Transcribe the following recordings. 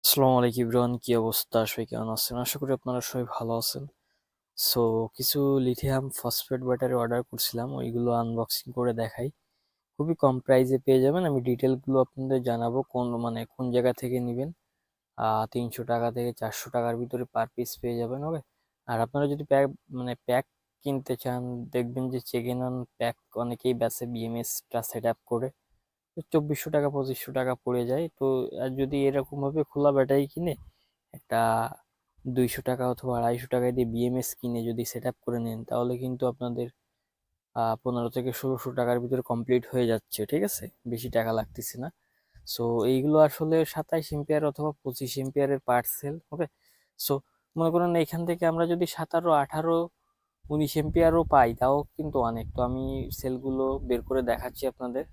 আসসালামু আলাইকুম ইব্রান, কি অবস্থা? সবাই কেমন আছেন? আশা করি আপনারা সবাই ভালো আছেন। সো কিছু লিথিয়াম ফসফেট ব্যাটারি অর্ডার করছিলাম, ওইগুলো আনবক্সিং করে দেখাই। খুবই কম প্রাইসে পেয়ে যাবেন। আমি ডিটেলগুলো আপনাদের জানাবো, কোন জায়গা থেকে নেবেন। 300 টাকা থেকে 400 টাকার ভিতরে পার পিস পেয়ে যাবেন, ওকে। আর আপনারা যদি প্যাক কিনতে চান, দেখবেন যে চেক অন প্যাক অনেকেই বেচে বিএমএসটা সেট আপ করে। তো 2400 টাকা 2500 টাকা পড়ে যায়। তো আর যদি এরকম ভাবে খোলা ব্যাটারি কিনে একটা 200 টাকা অথবা 250 টাকা দিয়ে বিএমএস কিনে যদি সেট আপ করে নেন, তাহলে কিন্তু আপনাদের 15 থেকে 1600 টাকার ভিতরে কমপ্লিট হয়ে যাচ্ছে, ঠিক আছে? বেশি টাকা লাগতেছে না। সো এইগুলো আসলে 27 এম্পিয়ার অথবা 25 এম্পিয়ারের পার্সেল, ওকে। সো মনে করেন এখান থেকে আমরা যদি 17, 18, 19 এম্পিয়ারও পাই, তাও কিন্তু অনেক। তো আমি সেলগুলো বের করে দেখাচ্ছি আপনাদের।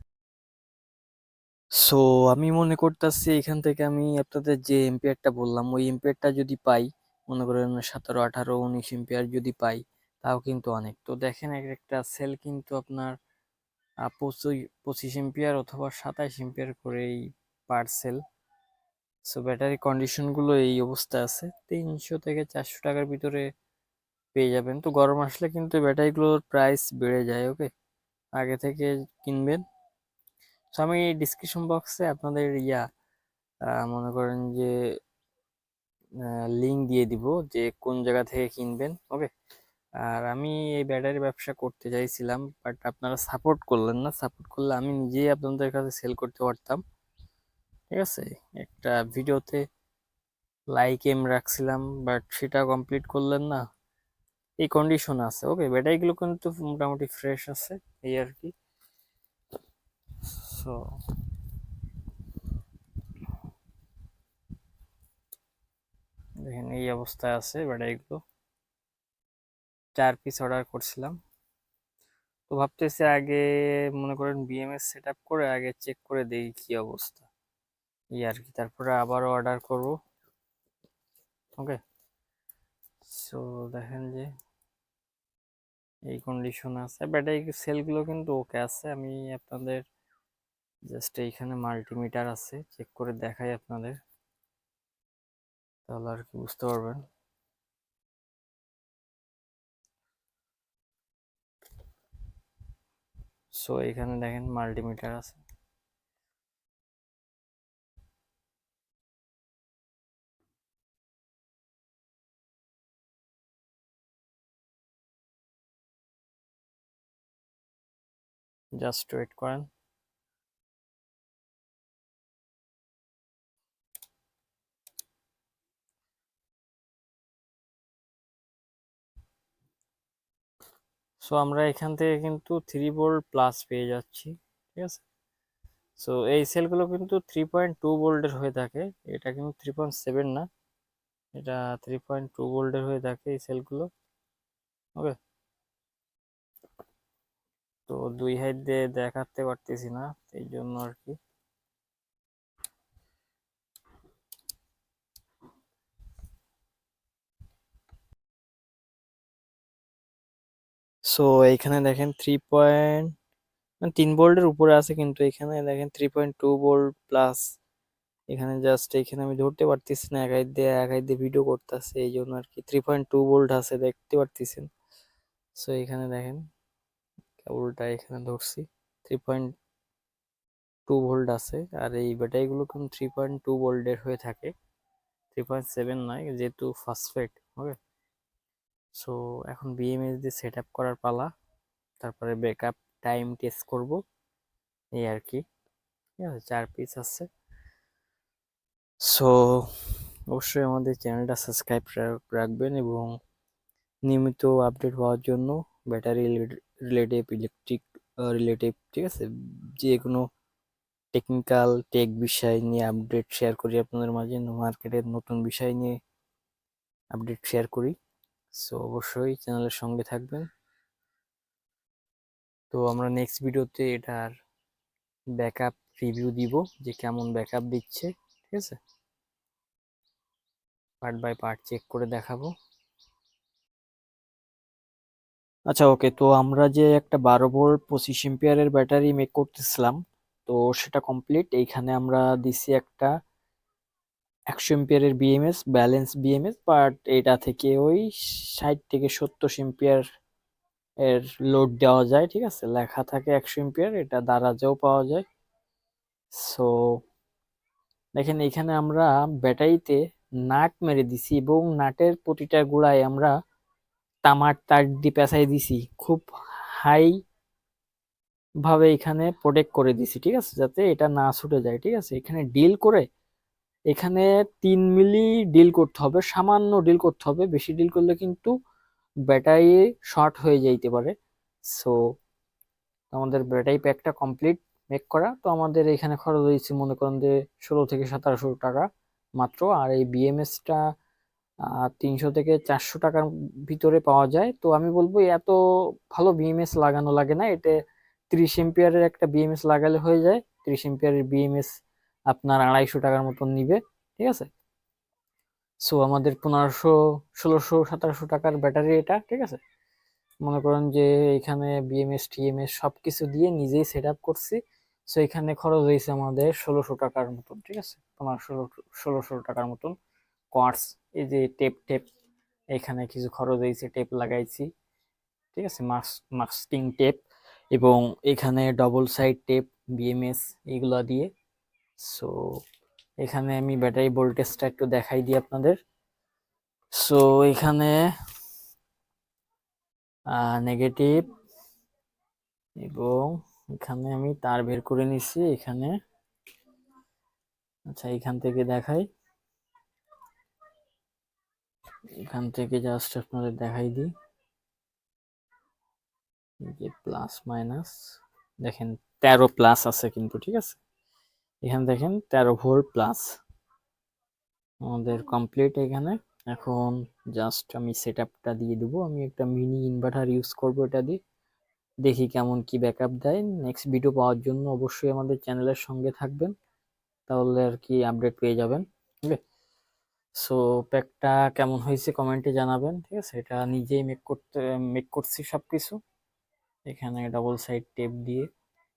সো আমি মনে করতেছি এখান থেকে আমি আপনাদের যে এম্পিয়ারটা বললাম, ওই এম্পিয়ারটা যদি পাই, মনে করেন 17, 18, 19 এম্পিয়ার যদি পাই, তাও কিন্তু অনেক। তো দেখেন, একটা সেল কিন্তু আপনার 25 এম্পিয়ার অথবা 27 এম্পিয়ার করেই পার্সেল। সো ব্যাটারি কন্ডিশন গুলো এই অবস্থা আছে, 300 থেকে 400 টাকার ভিতরে পেয়ে যাবেন। তো গরম আসলে কিন্তু ব্যাটারিগুলোর প্রাইস বেড়ে যায়, ওকে। আগে থেকে কিনবেন। তো আমি ডিসক্রিপশন বক্সে আপনাদের মনে করেন যে লিংক দিয়ে দিব, যে কোন জায়গা থেকে কিনবেন, ওকে। আর আমি এই ব্যাটারি ব্যবসা করতে চাইছিলাম, বাট আপনারা সাপোর্ট করলেন না। সাপোর্ট করলে আমি নিজেই আপনাদের কাছে সেল করতে পারতাম, ঠিক আছে? একটা ভিডিওতে লাইক এম রাখছিলাম, বাট সেটা কমপ্লিট করলেন না। এই কন্ডিশন আছে, ওকে। ব্যাটারিগুলো কিন্তু মোটামুটি ফ্রেশ আছে, এই আর কি। সো দেখেন, এই অবস্থায় আছে ব্যাটারিগুলো। 4 পিস অর্ডার করছিলাম। তো ভাবতেছি আগে মনে করেন বিএমএস সেট আপ করে আগে চেক করে দেখি কি অবস্থা, এই আর কি। তারপরে আবারও অর্ডার করব, ওকে। সো দেখেন যে এই কন্ডিশন আছে, ব্যাটারি সেলগুলো কিন্তু ওকে আছে। আমি আপনাদের জাস্ট এইখানে মাল্টিমিটার আছে, চেক করে দেখাই আপনাদের, তাহলে আর কি বুঝতে পারবেন। সো এখানে দেখেন মাল্টিমিটার আছে। জাস্ট ওয়েট করেন। সো আমরা এখান থেকে কিন্তু 3 ভোল্ট প্লাস পেয়ে যাচ্ছি, ঠিক আছে? সো এই সেলগুলো কিন্তু 3.2 ভোল্টের হয়ে থাকে। এটা কিন্তু 3.7 না, এটা 3.2 ভোল্টের হয়ে থাকে এই সেলগুলো, ওকে। তো দুই হাত দিয়ে দেখাতে পারতেছি না, এই জন্য আর কি। সো এইখানে দেখেন 3.3 ভোল্টের উপরে আছে, কিন্তু এখানে দেখেন 3.2 ভোল্ট প্লাস। এখানে জাস্ট এখানে আমি ধরতে পারতেছি না, এক হাত দিয়ে ভিডিও করতেছে, এই জন্য আর কি। 3.2 ভোল্ট আছে, দেখতে পারতেছেন। সো এখানে দেখেন, কেবলটা এখানে ধরছি, 3.2 ভোল্ট আছে। আর এই ব্যাটারিগুলো কিন্তু 3.2 ভোল্টের হয়ে থাকে, 3.7 নয়, যেহেতু ফসফেট, ওকে। সো এখন বিএমএস দিয়ে সেট আপ করার পালা, তারপরে ব্যাকআপ টাইম টেস্ট করব, এই আর কি। ঠিক আছে, 4 পিস আছে। সো অবশ্যই আমাদের চ্যানেলটা সাবস্ক্রাইব রাখবেন, এবং নিয়মিত আপডেট হওয়ার জন্য ব্যাটারি রিলেটিভ, ইলেকট্রিক রিলেটিভ, ঠিক আছে, যে কোনো টেকনিক্যাল টেক বিষয় নিয়ে আপডেট শেয়ার করি আপনাদের মাঝে। মার্কেটের নতুন বিষয় নিয়ে আপডেট শেয়ার করি। সো অবশ্যই চ্যানেলের সঙ্গে থাকবেন। তো আমরা নেক্সট ভিডিওতে এটার ব্যাকআপ রিভিউ দিব, যে কেমন ব্যাকআপ দিচ্ছে, ঠিক আছে? পার্ট বাই পার্ট চেক করে দেখাবো। আচ্ছা, ওকে। তো আমরা যে একটা 12 ভোল্ট 25 এম্পিয়ারের ব্যাটারি মেক করতেছিলাম, তো সেটা কমপ্লিট। এইখানে আমরা দিছি একটা 100 এম্পিয়ারের বিএমএস, ব্যালেন্স বিএমএস, বাট এটা থেকে ওই 60 থেকে 70 এম্পিয়ার এর লোড দেওয়া যায়। ঠিক আছে, লেখা থাকে 100 এম্পিয়ার, এটা দারাজেও পাওয়া যায়। সো দেখেন এখানে আমরা ব্যাটারিতে নাট মেরে দিছি এবং নাটের প্রতিটা গোড়ায় আমরা তামার তার দিয়ে পেঁচাই দিছি, খুব হাই ভাবে এখানে প্রোটেক্ট করে দিছি। ঠিক আছে, যাতে এটা না ছুটে যায়। ঠিক আছে, এখানে ডিল করে এখানে 3 মিলি ডিল করতে হবে, সামান্য ডিল করতে হবে, বেশি ডিল করলে কিন্তু ব্যাটারি শর্ট হয়ে যাইতে পারে। সো আমাদের ব্যাটারি প্যাকটা কমপ্লিট মেক করা, তো আমাদের এখানে খরচ হয়েছে মনে করেন যে 16 থেকে 1700 টাকা মাত্র। আর এই বিএমএসটা 300 থেকে 400 টাকার ভিতরে পাওয়া যায়। তো আমি বলবো এত ভালো বিএমএস লাগানো লাগে না, এতে 30 এম্পিয়ারের একটা বিএমএস লাগালে হয়ে যায়। 30 এম্পিয়ারের বিএমএস আপনার 250 টাকার মতন নিবে। ঠিক আছে, সো আমাদের 1500, 1600, 1700 টাকার ব্যাটারি এটা। ঠিক আছে, মনে করেন যে এখানে বিএমএস টিএমএস সবকিছু দিয়ে নিজেই সেট আপ করছি। সো এখানে খরচ হয়েছে আমাদের 1600 টাকার মতন। ঠিক আছে, 1600 টাকার মতন। কোয়ার্টস, এই যে টেপ টেপ এখানে কিছু খরচ হয়েছে, টেপ লাগাইছি। ঠিক আছে, মাস্কিং টেপ, এবং এখানে ডবল সাইড টেপ বিএমএস এগুলা দিয়ে। সো এখানে আমি ব্যাটারি ভোল্টেজটা একটু দেখাই দিই আপনাদের। সো এখানে নেগেটিভ, এবং এখানে আমি তার বের করে নিচ্ছি এখানে। আচ্ছা, এখান থেকে দেখাই, এখান থেকে জাস্ট আপনাদের দেখাই দিই যে প্লাস মাইনাস দেখেন 13 প্লাস আছে কিন্তু। ঠিক আছে, এখানে দেখেন 13 ভোল্ট প্লাস আমাদের কমপ্লিট এখানে। এখন জাস্ট আমি সেট আপটা দিয়ে দেবো। আমি একটা মিনি ইনভার্টার ইউজ করবো এটা দিয়ে, দেখি কেমন কি ব্যাকআপ দেয়। নেক্সট ভিডিও পাওয়ার জন্য অবশ্যই আমাদের চ্যানেলের সঙ্গে থাকবেন, তাহলে আর কি আপডেট পেয়ে যাবেন। ওকে, সো প্যাকটা কেমন হয়েছে কমেন্টে জানাবেন। ঠিক আছে, এটা নিজেই মেক করছি সবকিছু, এখানে ডবল সাইড টেপ দিয়ে,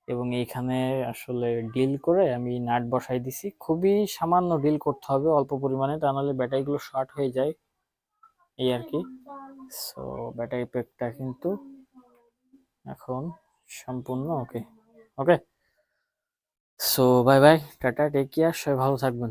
এবং এইখানে আসলে ডিল করে আমি নাট বসাই দিছি। খুবই সামান্য ডিল করতে হবে, অল্প পরিমাণে, তা নাহলে ব্যাটারিগুলো শর্ট হয়ে যায়, এই আর কি। সো ব্যাটারি প্যাকটা কিন্তু এখন সম্পূর্ণ okay. Okay, so bye bye, tata, take care, সবাই ভালো থাকবেন।